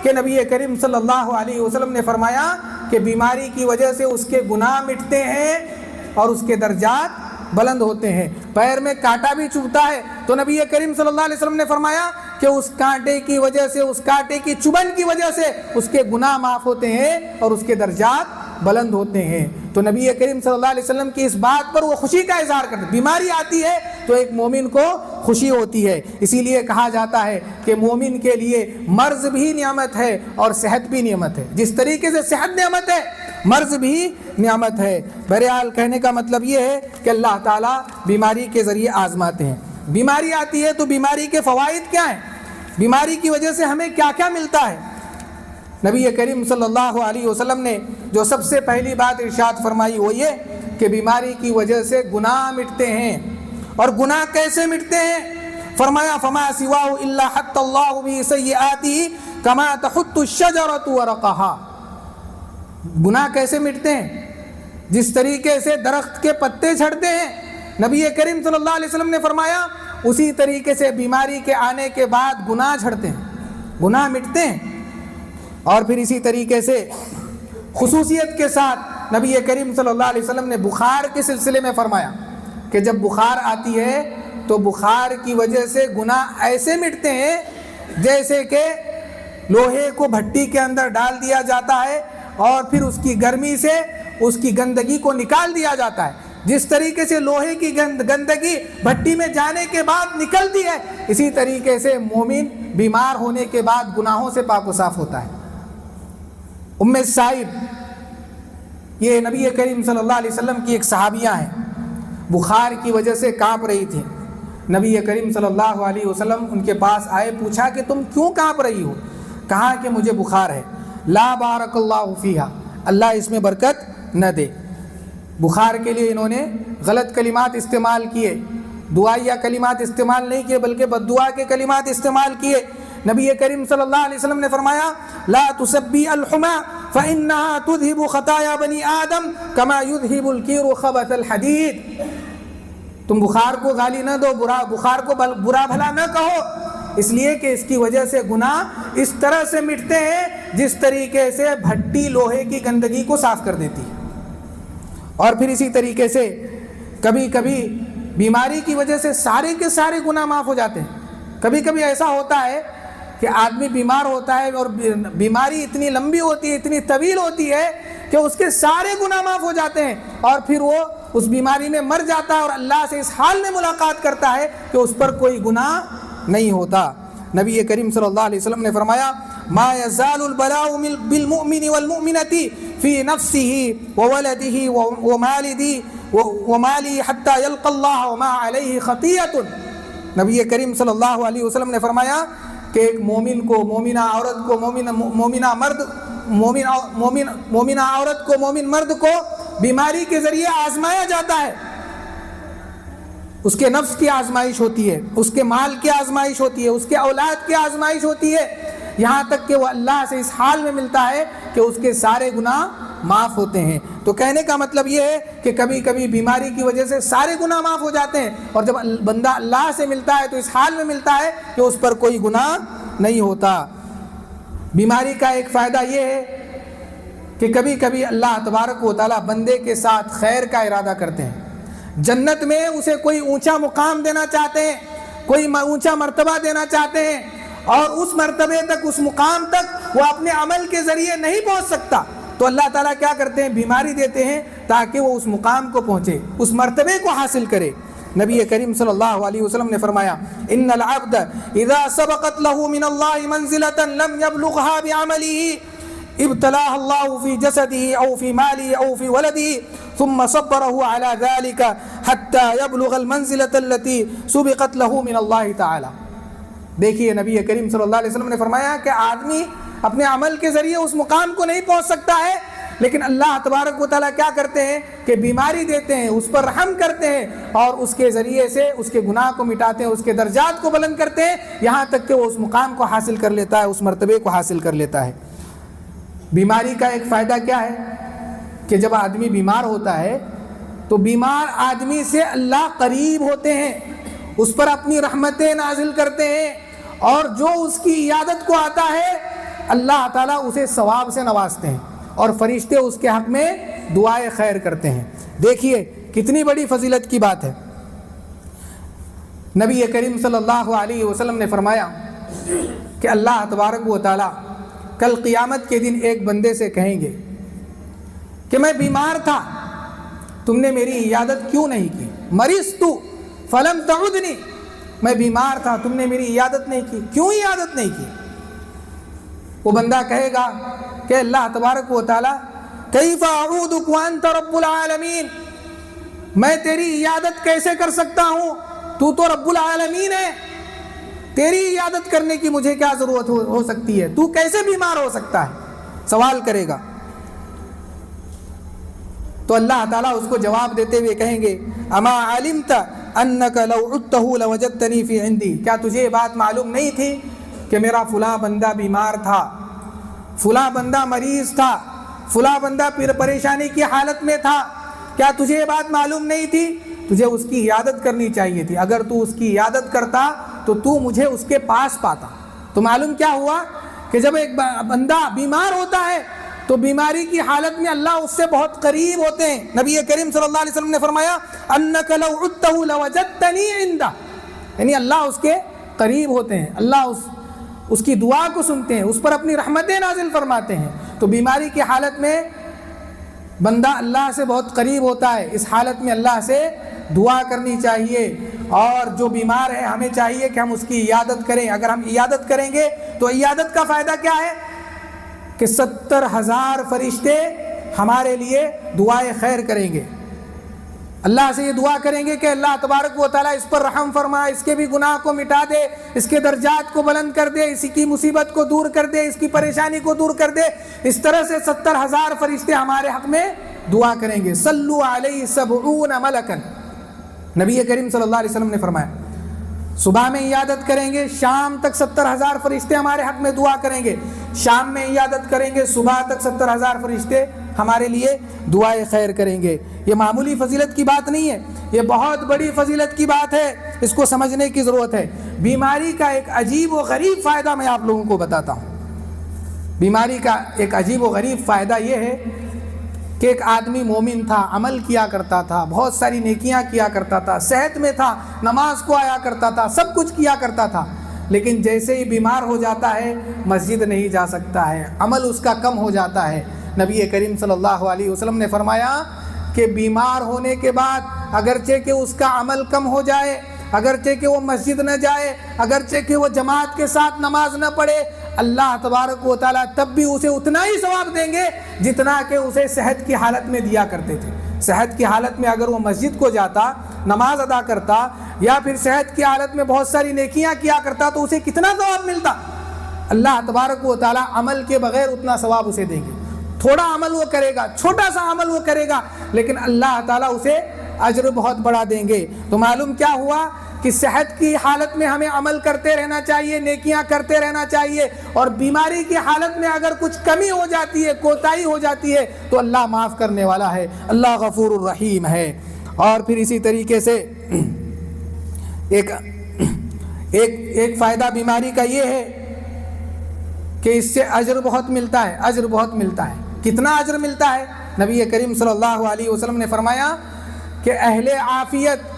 کہ نبی کریم صلی اللہ علیہ وسلم نے فرمایا کہ بیماری کی وجہ سے اس کے گناہ مٹتے ہیں اور اس کے درجات بلند ہوتے ہیں۔ پیر میں کانٹا بھی چبھتا ہے تو نبی کریم صلی اللہ علیہ وسلم نے فرمایا کہ اس کانٹے کی وجہ سے، اس کانٹے کی چبھن کی وجہ سے اس کے گناہ معاف ہوتے ہیں اور اس کے درجات بلند ہوتے ہیں۔ تو نبی کریم صلی اللہ علیہ وسلم کی اس بات پر وہ خوشی کا اظہار کرتے ہیں۔ بیماری آتی ہے تو ایک مومن کو خوشی ہوتی ہے، اسی لیے کہا جاتا ہے کہ مومن کے لیے مرض بھی نعمت ہے اور صحت بھی نعمت ہے۔ جس طریقے سے صحت نعمت ہے، مرض بھی نعمت ہے۔ بہرحال کہنے کا مطلب یہ ہے کہ اللہ تعالیٰ بیماری کے ذریعے آزماتے ہیں۔ بیماری آتی ہے تو بیماری کے فوائد کیا ہیں؟ بیماری کی وجہ سے ہمیں کیا کیا ملتا ہے؟ نبی کریم صلی اللہ علیہ وسلم نے جو سب سے پہلی بات ارشاد فرمائی وہ یہ کہ بیماری کی وجہ سے گناہ مٹتے ہیں۔ اور گناہ کیسے مٹتے ہیں؟ فرمایا فما سواہ الا حط اللہ بہ سیئاتہ کما تحط الشجرۃ ورقہا۔ گناہ کیسے مٹتے ہیں؟ جس طریقے سے درخت کے پتے جھڑتے ہیں، نبی کریم صلی اللہ علیہ وسلم نے فرمایا اسی طریقے سے بیماری کے آنے کے بعد گناہ جھڑتے ہیں، گناہ مٹتے ہیں۔ اور پھر اسی طریقے سے خصوصیت کے ساتھ نبی کریم صلی اللہ علیہ وسلم نے بخار کے سلسلے میں فرمایا کہ جب بخار آتی ہے تو بخار کی وجہ سے گناہ ایسے مٹتے ہیں جیسے کہ لوہے کو بھٹی کے اندر ڈال دیا جاتا ہے اور پھر اس کی گرمی سے اس کی گندگی کو نکال دیا جاتا ہے۔ جس طریقے سے لوہے کی گندگی بھٹی میں جانے کے بعد نکلتی ہے، اسی طریقے سے مومن بیمار ہونے کے بعد گناہوں سے پاک و صاف ہوتا ہے۔ ام سائب یہ نبی کریم صلی اللہ علیہ وسلم کی ایک صحابیہ ہیں، بخار کی وجہ سے کانپ رہی تھی۔ نبی کریم صلی اللہ علیہ وسلم ان کے پاس آئے، پوچھا کہ تم کیوں کانپ رہی ہو؟ کہا کہ مجھے بخار ہے۔ لا بارک اللہ فیہا، اللہ اس میں برکت نہ دے۔ بخار کے لیے انہوں نے غلط کلمات استعمال کیے، دعائیہ کلمات استعمال نہیں کیے بلکہ بد دعا کے کلمات استعمال کیے۔ نبی کریم صلی اللہ علیہ وسلم نے فرمایا لا تسبی الحما فإنها تذهب خطايا بنی آدم كما يذهب الكير خبث الحديد۔ تم بخار کو گالی نہ دو، بخار کو برا بھلا نہ کہو، اس لیے کہ اس کی وجہ سے گناہ اس طرح سے مٹتے ہیں جس طریقے سے بھٹی لوہے کی گندگی کو صاف کر دیتی ہے۔ اور پھر اسی طریقے سے کبھی کبھی بیماری کی وجہ سے سارے کے سارے گناہ معاف ہو جاتے ہیں۔ کبھی کبھی ایسا ہوتا ہے کہ آدمی بیمار ہوتا ہے اور بیماری اتنی لمبی ہوتی ہے، اتنی طویل ہوتی ہے کہ اس کے سارے گناہ معاف ہو جاتے ہیں اور پھر وہ اس بیماری میں مر جاتا ہے اور اللہ سے اس حال میں ملاقات کرتا ہے کہ اس پر کوئی گناہ نہیں ہوتا۔ نبی کریم صلی اللہ علیہ وسلم نے فرمایا ما يزال البلاء بالمؤمن والمؤمنة في نفسه وولده وماله حتى يلقى الله وما عليه خطيئة۔ نبی کریم صلی اللہ علیہ وسلم نے فرمایا کہ ایک مومن کو، مومنہ عورت کو، مومنہ عورت کو، مومن مرد کو بیماری کے ذریعے آزمایا جاتا ہے۔ اس کے نفس کی آزمائش ہوتی ہے، اس کے مال کی آزمائش ہوتی ہے، اس کے اولاد کی آزمائش ہوتی ہے، یہاں تک کہ وہ اللہ سے اس حال میں ملتا ہے کہ اس کے سارے گناہ معاف ہوتے ہیں۔ تو کہنے کا مطلب یہ ہے کہ کبھی کبھی بیماری کی وجہ سے سارے گناہ معاف ہو جاتے ہیں، اور جب بندہ اللہ سے ملتا ہے تو اس حال میں ملتا ہے کہ اس پر کوئی گناہ نہیں ہوتا۔ بیماری کا ایک فائدہ یہ ہے کہ کبھی کبھی اللہ تبارک و تعالیٰ بندے کے ساتھ خیر کا ارادہ کرتے ہیں۔ جنت میں اسے کوئی اونچا مقام دینا چاہتے ہیں، کوئی اونچا مرتبہ دینا چاہتے ہیں، اور اس مرتبے تک، اس مقام تک وہ اپنے عمل کے ذریعے نہیں پہنچ سکتا، تو اللہ تعالیٰ کیا کرتے ہیں؟ بیماری دیتے ہیں تاکہ وہ اس مقام کو پہنچے، اس مرتبے کو حاصل کرے۔ نبی کریم صلی اللہ علیہ وسلم نے فرمایا ان العبد اذا سبقت له من الله منزلة لم يبلغها بعمله ابتلاه الله في جسده او في ماله او في ولده ثم صبره على ذلك حتى يبلغ المنزلة التي سبقت له من الله تعالی۔ دیکھیے نبی کریم صلی اللہ علیہ وسلم نے فرمایا کہ آدمی اپنے عمل کے ذریعے اس مقام کو نہیں پہنچ سکتا ہے، لیکن اللہ تبارک و تعالیٰ کیا کرتے ہیں کہ بیماری دیتے ہیں، اس پر رحم کرتے ہیں اور اس کے ذریعے سے اس کے گناہ کو مٹاتے ہیں، اس کے درجات کو بلند کرتے ہیں، یہاں تک کہ وہ اس مقام کو حاصل کر لیتا ہے، اس مرتبے کو حاصل کر لیتا ہے۔ بیماری کا ایک فائدہ کیا ہے کہ جب آدمی بیمار ہوتا ہے تو بیمار آدمی سے اللہ قریب ہوتے ہیں، اس پر اپنی رحمتیں نازل کرتے ہیں، اور جو اس کی عیادت کو آتا ہے اللہ تعالیٰ اسے ثواب سے نوازتے ہیں، اور فرشتے اس کے حق میں دعائے خیر کرتے ہیں۔ دیکھیے کتنی بڑی فضیلت کی بات ہے۔ نبی کریم صلی اللہ علیہ وسلم نے فرمایا کہ اللہ تبارک و تعالیٰ کل قیامت کے دن ایک بندے سے کہیں گے کہ میں بیمار تھا، تم نے میری عیادت کیوں نہیں کی؟ مرضت فلم تعدنی، میں بیمار تھا، تم نے میری عیادت نہیں کی، کیوں عیادت نہیں کی؟ وہ بندہ کہے گا کہ اللہ تبارک و تعالی کیف اعودک وانت رب العالمین، میں تیری عیادت کیسے کر سکتا ہوں؟ تو رب العالمین ہے، تیری عیادت کرنے کی مجھے کیا ضرورت ہو سکتی ہے؟ تو کیسے بیمار ہو سکتا ہے؟ سوال کرے گا۔ تو اللہ تعالیٰ اس کو جواب دیتے ہوئے کہیں گے اما علمت انک لو عدته لوجدتنی فی عندی، کیا تجھے یہ بات معلوم نہیں تھی کہ میرا فلاں بندہ بیمار تھا، فلاں بندہ مریض تھا، فلاں بندہ پریشانی کی حالت میں تھا؟ کیا تجھے یہ بات معلوم نہیں تھی؟ تجھے اس کی عیادت کرنی چاہیے تھی، اگر تو اس کی عیادت کرتا تو مجھے اس کے پاس پاتا۔ تو معلوم کیا ہوا کہ جب ایک بندہ بیمار ہوتا ہے تو بیماری کی حالت میں اللہ اس سے بہت قریب ہوتے ہیں۔ نبی کریم صلی اللہ علیہ وسلم نے فرمایا انک لو عدته لوجدتنی عنده، یعنی اللہ اس کے قریب ہوتے ہیں، اللہ اس کی دعا کو سنتے ہیں، اس پر اپنی رحمتیں نازل فرماتے ہیں۔ تو بیماری کی حالت میں بندہ اللہ سے بہت قریب ہوتا ہے، اس حالت میں اللہ سے دعا کرنی چاہیے، اور جو بیمار ہے ہمیں چاہیے کہ ہم اس کی عیادت کریں۔ اگر ہم عیادت کریں گے تو عیادت کا فائدہ کیا ہے کہ 70,000 فرشتے ہمارے لیے دعائے خیر کریں گے۔ اللہ سے یہ دعا کریں گے کہ اللہ تبارک و تعالیٰ اس پر رحم فرمائے، اس کے بھی گناہ کو مٹا دے، اس کے درجات کو بلند کر دے، اس کی مصیبت کو دور کر دے، اس کی پریشانی کو دور کر دے۔ اس طرح سے 70,000 فرشتے ہمارے حق میں دعا کریں گے۔ صلو علیہ 70 ملکا، نبی کریم صلی اللہ علیہ وسلم نے فرمایا صبح میں عیادت کریں گے، شام تک 70,000 فرشتے ہمارے حق میں دعا کریں گے، شام میں عیادت کریں گے، صبح تک 70,000 فرشتے ہمارے لیے دعائے خیر کریں گے۔ یہ معمولی فضیلت کی بات نہیں ہے، یہ بہت بڑی فضیلت کی بات ہے، اس کو سمجھنے کی ضرورت ہے۔ بیماری کا ایک عجیب و غریب فائدہ میں آپ لوگوں کو بتاتا ہوں۔ بیماری کا ایک عجیب و غریب فائدہ یہ ہے کہ ایک آدمی مومن تھا، عمل کیا کرتا تھا، بہت ساری نیکیاں کیا کرتا تھا، صحت میں تھا، نماز کو آیا کرتا تھا، سب کچھ کیا کرتا تھا، لیکن جیسے ہی بیمار ہو جاتا ہے مسجد نہیں جا سکتا ہے، عمل اس کا کم ہو جاتا ہے۔ نبی کریم صلی اللہ علیہ وسلم نے فرمایا کہ بیمار ہونے کے بعد اگرچہ کہ اس کا عمل کم ہو جائے، اگرچہ کہ وہ مسجد نہ جائے، اگرچہ کہ وہ جماعت کے ساتھ نماز نہ پڑھے، اللہ تبارک و تعالیٰ تب بھی اسے اتنا ہی ثواب دیں گے جتنا کہ اسے صحت کی حالت میں دیا کرتے تھے۔ صحت کی حالت میں اگر وہ مسجد کو جاتا، نماز ادا کرتا، یا پھر صحت کی حالت میں بہت ساری نیکیاں کیا کرتا تو اسے کتنا ثواب ملتا؟ اللہ تبارک و تعالیٰ عمل کے بغیر اتنا ثواب اسے دیں گے۔ تھوڑا عمل وہ کرے گا، چھوٹا سا عمل وہ کرے گا، لیکن اللہ تعالیٰ اسے اجر بہت بڑا دیں گے۔ تو معلوم کیا ہوا کہ صحت کی حالت میں ہمیں عمل کرتے رہنا چاہیے، نیکیاں کرتے رہنا چاہیے، اور بیماری کی حالت میں اگر کچھ کمی ہو جاتی ہے، کوتاہی ہو جاتی ہے تو اللہ معاف کرنے والا ہے، اللہ غفور الرحیم ہے۔ اور پھر اسی طریقے سے ایک فائدہ بیماری کا یہ ہے کہ اس سے اجر بہت ملتا ہے، اجر بہت ملتا ہے۔ کتنا اجر ملتا ہے؟ نبی کریم صلی اللہ علیہ وسلم نے فرمایا کہ اہل عافیت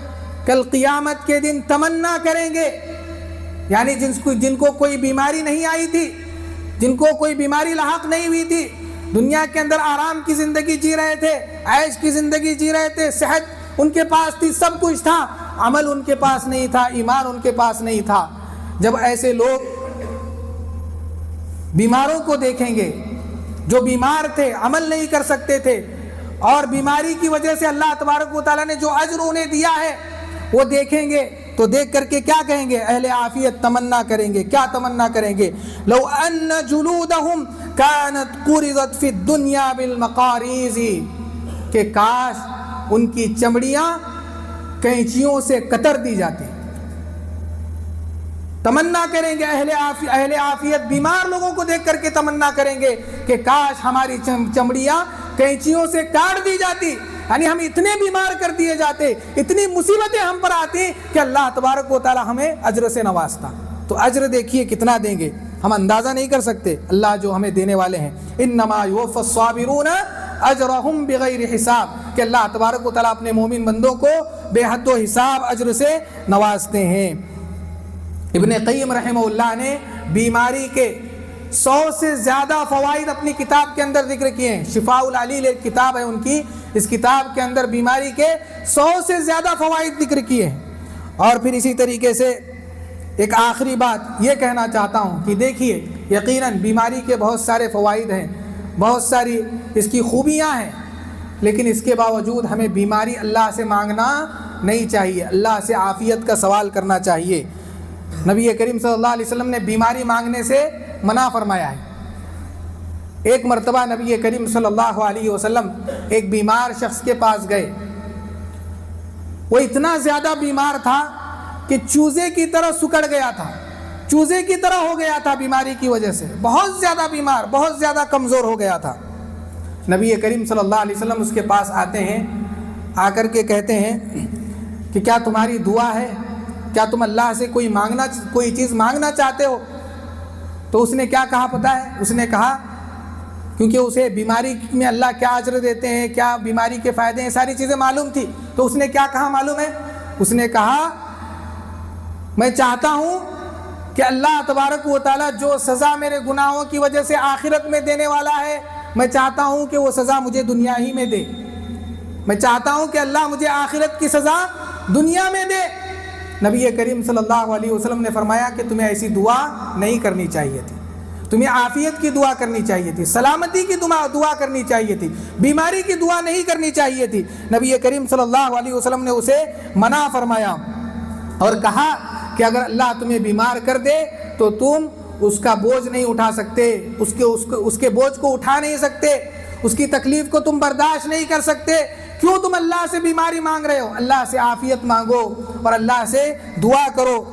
کل قیامت کے دن تمنا کریں گے، یعنی جن کو کوئی بیماری نہیں آئی تھی، جن کو کوئی بیماری لاحق نہیں ہوئی تھی، دنیا کے اندر آرام کی زندگی جی رہے تھے، عیش کی زندگی جی رہے تھے، صحت ان کے پاس تھی، سب کچھ تھا، عمل ان کے پاس نہیں تھا، ایمان ان کے پاس نہیں تھا۔ جب ایسے لوگ بیماروں کو دیکھیں گے جو بیمار تھے، عمل نہیں کر سکتے تھے، اور بیماری کی وجہ سے اللہ تبارک و تعالیٰ نے جو اجر انہیں دیا ہے وہ دیکھیں گے تو دیکھ کر کے کیا کہیں گے؟ اہل عافیت تمنا کریں گے، کیا تمنا کریں گے؟ لو ان جلودہم کانت قرضت فی الدنیا بالمقاریض، کہ کاش ان کی چمڑیاں کینچیوں سے کتر دی جاتی۔ تمنا کریں گے اہل عافیت بیمار لوگوں کو دیکھ کر کے تمنا کریں گے کہ کاش ہماری چمڑیاں کینچیوں سے کاٹ دی جاتی، یعنی ہم اتنے بیمار کر دیے جاتے، اتنی مصیبتیں ہم پر آتی کہ اللہ تبارک و تعالی ہمیں اجر سے نوازتا۔ تو اجر دیکھیے کتنا دیں گے، ہم اندازہ نہیں کر سکتے اللہ جو ہمیں دینے والے ہیں۔ انما یوفی الصابرون اجرہم بغیر حساب، کہ اللہ تبارک و تعالی اپنے مومن بندوں کو بے حد و حساب اجر سے نوازتے ہیں۔ ابن قیم رحمہ اللہ نے بیماری کے 100 سے زیادہ فوائد اپنی کتاب کے اندر ذکر کیے ہیں۔ شفاء العلیل ایک کتاب ہے ان کی، اس کتاب کے اندر بیماری کے 100 سے زیادہ فوائد ذکر کیے ہیں۔ اور پھر اسی طریقے سے ایک آخری بات یہ کہنا چاہتا ہوں کہ دیکھیے یقیناً بیماری کے بہت سارے فوائد ہیں، بہت ساری اس کی خوبیاں ہیں، لیکن اس کے باوجود ہمیں بیماری اللہ سے مانگنا نہیں چاہیے، اللہ سے عافیت کا سوال کرنا چاہیے۔ نبی کریم صلی اللہ علیہ وسلم نے بیماری مانگنے سے منع فرمایا ہے۔ ایک مرتبہ نبی کریم صلی اللہ علیہ وسلم ایک بیمار شخص کے پاس گئے، وہ اتنا زیادہ بیمار تھا کہ چوزے کی طرح سکڑ گیا تھا، چوزے کی طرح ہو گیا تھا بیماری کی وجہ سے، بہت زیادہ بیمار، بہت زیادہ کمزور ہو گیا تھا۔ نبی کریم صلی اللہ علیہ وسلم اس کے پاس آتے ہیں، آ کر کے کہتے ہیں کہ کیا تمہاری دعا ہے؟ کیا تم اللہ سے کوئی چیز مانگنا چاہتے ہو؟ تو اس نے کیا کہا پتہ ہے؟ اس نے کہا، کیونکہ اسے بیماری میں اللہ کیا اجر دیتے ہیں، کیا بیماری کے فائدے ہیں، ساری چیزیں معلوم تھی، تو اس نے کیا کہا معلوم ہے؟ اس نے کہا میں چاہتا ہوں کہ اللہ تبارک و تعالیٰ جو سزا میرے گناہوں کی وجہ سے آخرت میں دینے والا ہے، میں چاہتا ہوں کہ وہ سزا مجھے دنیا ہی میں دے، میں چاہتا ہوں کہ اللہ مجھے آخرت کی سزا دنیا میں دے۔ نبی کریم صلی اللہ علیہ وسلم نے فرمایا کہ تمہیں ایسی دعا نہیں کرنی چاہیے تھی، تمہیں عافیت کی دعا کرنی چاہیے تھی، سلامتی کی دعا کرنی چاہیے تھی، بیماری کی دعا نہیں کرنی چاہیے تھی۔ نبی کریم صلی اللہ علیہ وسلم نے اسے منع فرمایا اور کہا کہ اگر اللہ تمہیں بیمار کر دے تو تم اس کا بوجھ نہیں اٹھا سکتے، اس کے بوجھ کو اٹھا نہیں سکتے، اس کی تکلیف کو تم برداشت نہیں کر سکتے، کیوں تم اللہ سے بیماری مانگ رہے ہو؟ اللہ سے عافیت مانگو اور اللہ سے دعا کرو،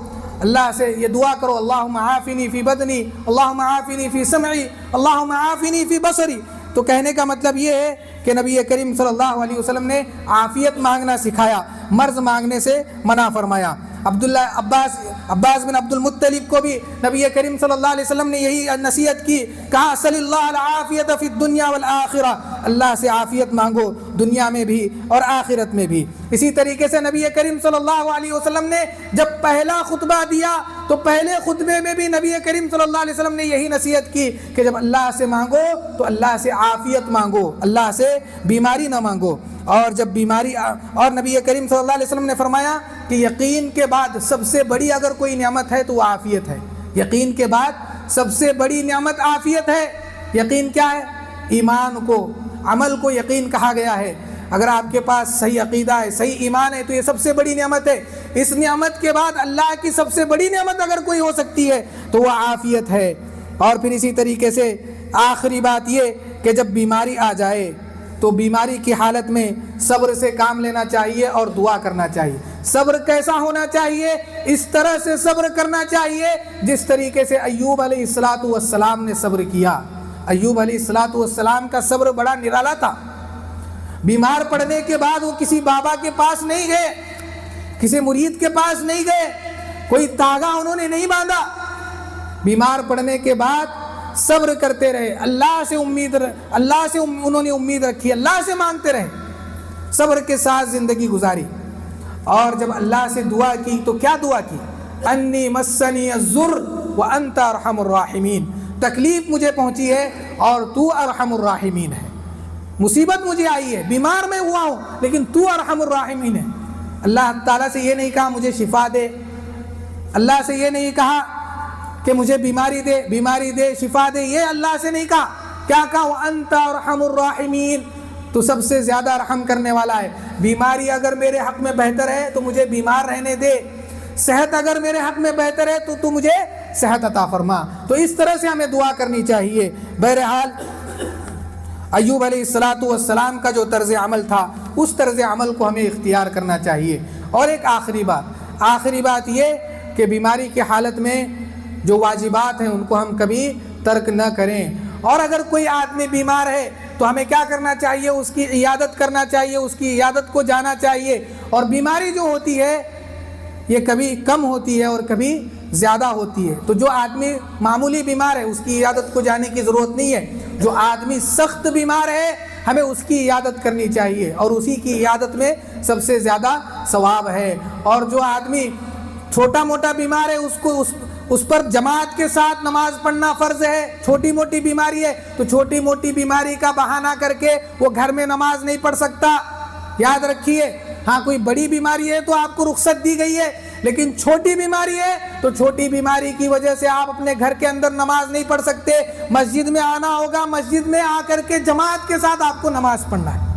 اللہ سے یہ دعا کرو، اللہم عافنی فی بدنی، اللہم عافنی فی سمعی، اللہم عافنی فی بصری۔ تو کہنے کا مطلب یہ ہے کہ نبی کریم صلی اللہ علیہ وسلم نے عافیت مانگنا سکھایا، مرض مانگنے سے منع فرمایا۔ عباس بن عبد المطلب کو بھی نبی کریم صلی اللہ علیہ وسلم نے یہی نصیحت کی، کہا صلی اللہ العافیت فی الدنیا والآخرہ، اللہ سے عافیت مانگو دنیا میں بھی اور آخرت میں بھی۔ اسی طریقے سے نبی کریم صلی اللہ علیہ وسلم نے جب پہلا خطبہ دیا تو پہلے خطبے میں بھی نبی کریم صلی اللہ علیہ وسلم نے یہی نصیحت کی کہ جب اللہ سے مانگو تو اللہ سے عافیت مانگو، اللہ سے بیماری نہ مانگو۔ اور جب بیماری اور نبی کریم صلی اللہ علیہ وسلم نے فرمایا کہ یقین کے بعد سب سے بڑی اگر کوئی نعمت ہے تو وہ عافیت ہے، یقین کے بعد سب سے بڑی نعمت عافیت ہے۔ یقین کیا ہے؟ ایمان کو، عمل کو یقین کہا گیا ہے۔ اگر آپ کے پاس صحیح عقیدہ ہے، صحیح ایمان ہے تو یہ سب سے بڑی نعمت ہے۔ اس نعمت کے بعد اللہ کی سب سے بڑی نعمت اگر کوئی ہو سکتی ہے تو وہ عافیت ہے۔ اور پھر اسی طریقے سے آخری بات یہ کہ جب بیماری آ جائے تو بیماری کی حالت میں صبر سے کام لینا چاہیے اور دعا کرنا چاہیے۔ صبر کیسا ہونا چاہیے؟ اس طرح سے صبر کرنا چاہیے جس طریقے سے ایوب علیہ السلام نے صبر کیا۔ ایوب علیہ السلام کا صبر بڑا نرالا تھا۔ بیمار پڑنے کے بعد وہ کسی بابا کے پاس نہیں گئے، کسی مرید کے پاس نہیں گئے، کوئی تاغا انہوں نے نہیں باندھا۔ بیمار پڑنے کے بعد صبر کرتے رہے، اللہ سے انہوں نے امید رکھی، اللہ سے مانگتے رہے، صبر کے ساتھ زندگی گزاری۔ اور جب اللہ سے دعا کی تو کیا دعا کی؟ انی مسنی الضر وانت ارحم الراحمین، تکلیف مجھے پہنچی ہے اور تو ارحم الراحمین ہے، مصیبت مجھے آئی ہے، بیمار میں ہوا ہوں لیکن تو ارحم الراحمین ہے۔ اللہ تعالیٰ سے یہ نہیں کہا مجھے شفا دے، اللہ سے یہ نہیں کہا کہ مجھے بیماری دے شفا دے، یہ اللہ سے نہیں کہا۔ کیا کہا؟ وَأَنْتَ أَرْحَمُ الرَّاحِمِينَ، تو سب سے زیادہ رحم کرنے والا ہے۔ بیماری اگر میرے حق میں بہتر ہے تو مجھے بیمار رہنے دے، صحت اگر میرے حق میں بہتر ہے تو مجھے صحت عطا فرما۔ تو اس طرح سے ہمیں دعا کرنی چاہیے۔ بہرحال ایوب علیہ السلام کا جو طرز عمل تھا اس طرز عمل کو ہمیں اختیار کرنا چاہیے۔ اور ایک آخری بات یہ کہ بیماری کی حالت میں جو واجبات ہیں ان کو ہم کبھی ترک نہ کریں۔ اور اگر کوئی آدمی بیمار ہے تو ہمیں کیا کرنا چاہیے؟ اس کی عیادت کرنا چاہیے، اس کی عیادت کو جانا چاہیے۔ اور بیماری جو ہوتی ہے یہ کبھی کم ہوتی ہے اور کبھی زیادہ ہوتی ہے، تو جو آدمی معمولی بیمار ہے اس کی عیادت کو جانے کی ضرورت نہیں ہے۔ جو آدمی سخت بیمار ہے ہمیں اس کی عیادت کرنی چاہیے اور اسی کی عیادت میں سب سے زیادہ ثواب ہے۔ اور جو آدمی چھوٹا موٹا بیمار ہے اس پر جماعت کے ساتھ نماز پڑھنا فرض ہے۔ چھوٹی موٹی بیماری ہے تو چھوٹی موٹی بیماری کا بہانہ کر کے وہ گھر میں نماز نہیں پڑھ سکتا، یاد رکھیے۔ ہاں کوئی بڑی بیماری ہے تو آپ کو رخصت دی گئی ہے، لیکن چھوٹی بیماری ہے تو چھوٹی بیماری کی وجہ سے آپ اپنے گھر کے اندر نماز نہیں پڑھ سکتے، مسجد میں آنا ہوگا، مسجد میں آ کر کے جماعت کے ساتھ آپ کو نماز پڑھنا ہے،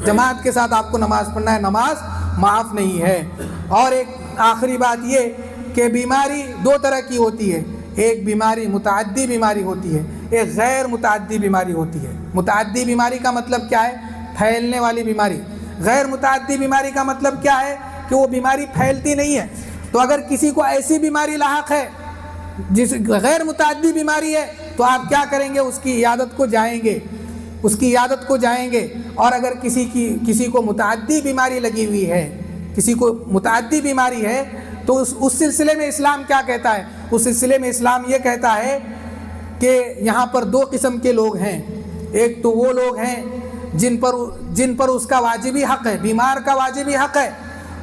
جماعت کے ساتھ آپ کو نماز پڑھنا ہے، نماز معاف نہیں ہے۔ اور ایک آخری بات یہ کہ بیماری دو طرح کی ہوتی ہے، ایک بیماری متعدی بیماری ہوتی ہے، ایک غیر متعدی بیماری ہوتی ہے۔ متعدی بیماری کا مطلب کیا ہے؟ پھیلنے والی بیماری۔ غیر متعدی بیماری کا مطلب کیا ہے؟ کہ وہ بیماری پھیلتی نہیں ہے۔ تو اگر کسی کو ایسی بیماری لاحق ہے جس غیر متعدی بیماری ہے تو آپ کیا کریں گے؟ اس کی عیادت کو جائیں گے۔ اور اگر کسی کو متعدی بیماری لگی ہوئی ہے، کسی کو متعدی بیماری ہے تو اس سلسلے میں اسلام کیا کہتا ہے؟ اس سلسلے میں اسلام یہ کہتا ہے کہ یہاں پر دو قسم کے لوگ ہیں۔ ایک تو وہ لوگ ہیں جن پر اس کا واجبی حق ہے، بیمار کا واجبی حق ہے،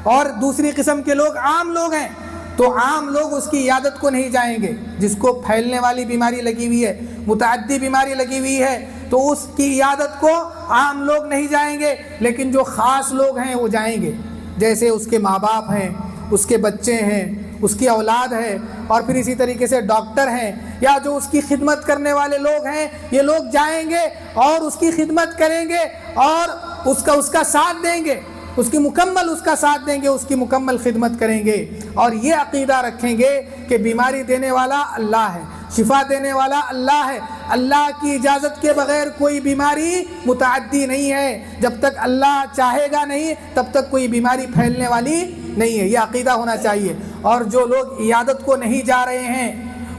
اور دوسری قسم کے لوگ عام لوگ ہیں۔ تو عام لوگ اس کی عیادت کو نہیں جائیں گے۔ جس کو پھیلنے والی بیماری لگی ہوئی ہے، متعدی بیماری لگی ہوئی ہے، تو اس کی عیادت کو عام لوگ نہیں جائیں گے، لیکن جو خاص لوگ ہیں وہ جائیں گے، جیسے اس کے ماں باپ ہیں، اس کے بچے ہیں، اس کی اولاد ہے، اور پھر اسی طریقے سے ڈاکٹر ہیں، یا جو اس کی خدمت کرنے والے لوگ ہیں یہ لوگ جائیں گے اور اس کی خدمت کریں گے اور اس کا ساتھ دیں گے، اس کی مکمل خدمت کریں گے، اور یہ عقیدہ رکھیں گے کہ بیماری دینے والا اللہ ہے، شفا دینے والا اللہ ہے، اللہ کی اجازت کے بغیر کوئی بیماری متعدی نہیں ہے، جب تک اللہ چاہے گا نہیں تب تک کوئی بیماری پھیلنے والی نہیں ہے، یہ عقیدہ ہونا چاہیے۔ اور جو لوگ عیادت کو نہیں جا رہے ہیں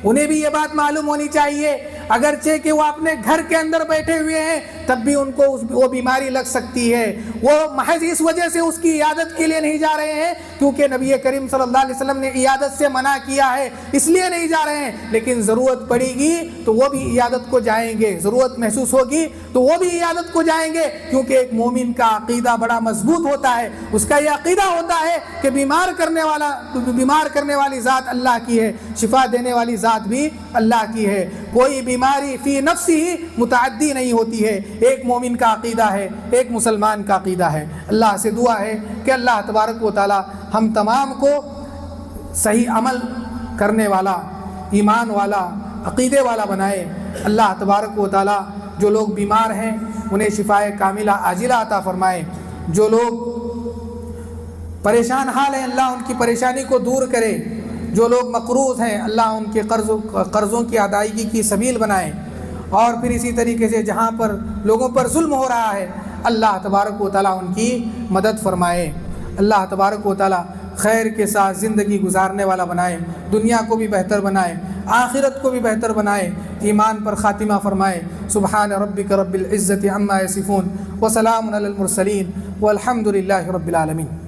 انہیں بھی یہ بات معلوم ہونی چاہیے، اگرچہ کہ وہ اپنے گھر کے اندر بیٹھے ہوئے ہیں تب بھی ان کو وہ بیماری لگ سکتی ہے، وہ محض اس وجہ سے اس کی عیادت کے لیے نہیں جا رہے ہیں کیونکہ نبی کریم صلی اللہ علیہ وسلم نے عیادت سے منع کیا ہے، اس لیے نہیں جا رہے ہیں، لیکن ضرورت پڑے گی تو وہ بھی عیادت کو جائیں گے، ضرورت محسوس ہوگی تو وہ بھی عیادت کو جائیں گے، کیونکہ ایک مومن کا عقیدہ بڑا مضبوط ہوتا ہے، اس کا یہ عقیدہ ہوتا ہے کہ بیمار کرنے والی ذات اللہ کی ہے، شفا دینے والی ذات بھی اللہ کی ہے، کوئی بیماری فی نفسی ہی متعدی نہیں ہوتی ہے، ایک مومن کا عقیدہ ہے، ایک مسلمان کا عقیدہ ہے۔ اللہ سے دعا ہے کہ اللہ تبارک و تعالی ہم تمام کو صحیح عمل کرنے والا، ایمان والا، عقیدے والا بنائے۔ اللہ تبارک و تعالی جو لوگ بیمار ہیں انہیں شفائے کاملہ عاجلہ عطا فرمائے، جو لوگ پریشان حال ہیں اللہ ان کی پریشانی کو دور کرے، جو لوگ مقروض ہیں اللہ ان کے قرضوں کی ادائیگی کی سبیل بنائے، اور پھر اسی طریقے سے جہاں پر لوگوں پر ظلم ہو رہا ہے اللہ تبارک و تعالیٰ ان کی مدد فرمائے۔ اللہ تبارک و تعالیٰ خیر کے ساتھ زندگی گزارنے والا بنائے، دنیا کو بھی بہتر بنائے، آخرت کو بھی بہتر بنائے، ایمان پر خاتمہ فرمائے۔ سبحان ربک رب العزت عما یصفون وسلام علی المرسلین والحمد للہ رب العالمین۔